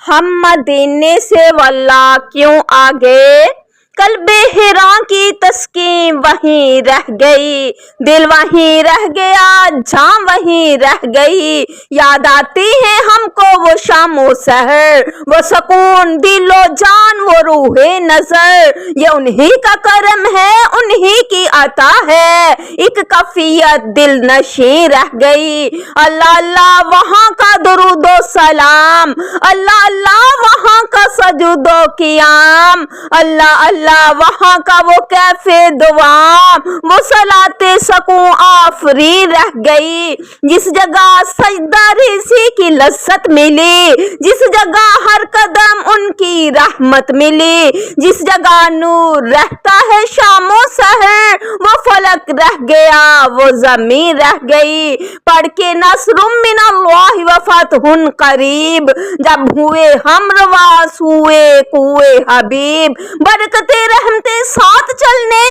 ہم مدینے سے واللہ کیوں آگے، قلب حیراں کی تسکین وہیں رہ گئی، دل وہیں رہ گیا جان وہیں رہ گئی، یاد آتی ہے ہم کو وہ شام و سحر، وہ سکون دل و جان وہ روح نظر، یہ انہی کا کرم ہے انہی کی عطا ہے، ایک کفیت دل نشیں رہ گئی، اللہ اللہ وہاں کا درود و سلام، اللہ اللہ وہاں کا سجود و قیام، اللہ اللہ وہاں کا وہ کیف دوام، وہ صلاۃ سکون آفری رہ گئی، جس جگہ سجدہ ریزی کی لذت ملی، جس جگہ ہر قدم ان کی رحمت ملی، جس جگہ نور رہتا ہے شام و سحر، وہ فلک رہ گیا وہ زمین رہ گئی، پڑھ کے نصر من اللہ و فتح قریب، جب ہوئے ہم رواس ہوئے کوئے حبیب، برکت رحمت ساتھ چلنے